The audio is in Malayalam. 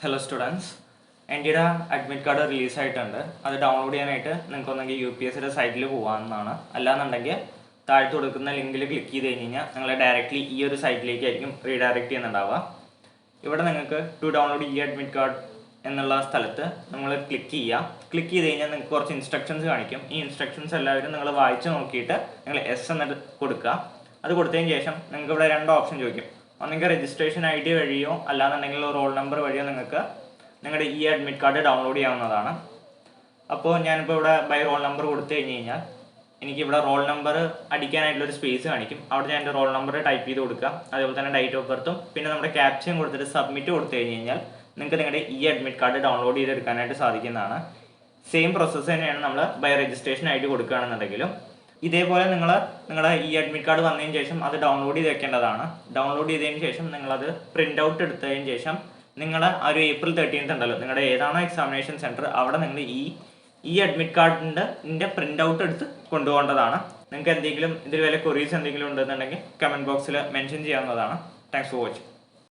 ഹലോ സ്റ്റുഡൻസ്, എൻ്റെ അഡ്മിറ്റ് കാർഡ് റിലീസ് ആയിട്ടുണ്ട്. അത് ഡൗൺലോഡ് ചെയ്യാനായിട്ട് നിങ്ങൾക്ക് ഒന്നെങ്കിൽ UPSCയുടെ സൈറ്റിൽ പോകാവുന്നതാണ്. അല്ലാന്നുണ്ടെങ്കിൽ താഴത്ത് കൊടുക്കുന്ന ലിങ്കിൽ ക്ലിക്ക് ചെയ്ത് കഴിഞ്ഞാൽ നിങ്ങളെ ഡയറക്റ്റ്ലി ഈ ഒരു സൈറ്റിലേക്കായിരിക്കും റീഡയറക്റ്റ് ചെയ്യുന്നുണ്ടാവുക. ഇവിടെ നിങ്ങൾക്ക് ടു ഡൗൺലോഡ് അഡ്മിറ്റ് കാർഡ് എന്നുള്ള സ്ഥലത്ത് നിങ്ങൾ ക്ലിക്ക് ചെയ്ത് കഴിഞ്ഞാൽ നിങ്ങൾക്ക് കുറച്ച് ഇൻസ്ട്രക്ഷൻസ് കാണിക്കും. ഈ ഇൻസ്ട്രക്ഷൻസ് എല്ലാവരും നിങ്ങൾ വായിച്ച് നോക്കിയിട്ട് നിങ്ങൾ എസ് എന്നിട്ട് കൊടുക്കുക. അത് കൊടുത്തതിന് ശേഷം നിങ്ങൾക്ക് ഇവിടെ രണ്ട് ഓപ്ഷൻ ചോദിക്കും. ഒന്നെങ്കിൽ രജിസ്ട്രേഷൻ ID വഴിയോ അല്ലാന്നുണ്ടെങ്കിൽ റോൾ നമ്പർ വഴിയോ നിങ്ങൾക്ക് നിങ്ങളുടെ അഡ്മിറ്റ് കാർഡ് ഡൗൺലോഡ് ചെയ്യാവുന്നതാണ്. അപ്പോൾ ഞാനിപ്പോൾ ഇവിടെ ബൈ റോൾ നമ്പർ കൊടുത്തു കഴിഞ്ഞാൽ എനിക്കിവിടെ റോൾ നമ്പർ അടിക്കാനായിട്ടുള്ളൊരു സ്പേസ് കാണിക്കും. അവിടെ ഞാൻ എൻ്റെ റോൾ നമ്പർ ടൈപ്പ് ചെയ്ത് കൊടുക്കുക. അതേപോലെ തന്നെ ഡേറ്റ് ഓഫ് ബർത്തും പിന്നെ നമ്മുടെ ക്യാപ്ചയും കൊടുത്തിട്ട് സബ്മിറ്റ് കൊടുത്തു കഴിഞ്ഞാൽ നിങ്ങൾക്ക് നിങ്ങളുടെ അഡ്മിറ്റ് കാർഡ് ഡൗൺലോഡ് ചെയ്തെടുക്കാനായിട്ട് സാധിക്കുന്നതാണ്. സെയിം പ്രോസസ്സ് തന്നെയാണ് നമ്മൾ ബൈ രജിസ്ട്രേഷൻ ID കൊടുക്കുകയാണെന്നുണ്ടെങ്കിലും. ഇതേപോലെ നിങ്ങളുടെ അഡ്മിറ്റ് കാർഡ് വന്നതിന് ശേഷം അത് ഡൗൺലോഡ് ചെയ്ത് വെക്കേണ്ടതാണ്. ഡൗൺലോഡ് ചെയ്തതിന് ശേഷം നിങ്ങളത് പ്രിൻ്റ് ഔട്ട് എടുത്തതിന് ശേഷം നിങ്ങൾ ആ ഒരു April 13th ഉണ്ടല്ലോ, നിങ്ങളുടെ ഏതാണോ എക്സാമിനേഷൻ സെൻറ്റർ അവിടെ നിങ്ങൾ ഈ അഡ്മിറ്റ് കാർഡിൻ്റെ പ്രിൻ്റ് ഔട്ട് എടുത്ത് കൊണ്ടുപോകേണ്ടതാണ്. നിങ്ങൾക്ക് എന്തെങ്കിലും ഇതിൽ വല്ല ക്വറീസ് എന്തെങ്കിലും ഉണ്ടെന്നുണ്ടെങ്കിൽ കമൻറ്റ് ബോക്സിൽ മെൻഷൻ ചെയ്യാവുന്നതാണ്. Thanks for watching.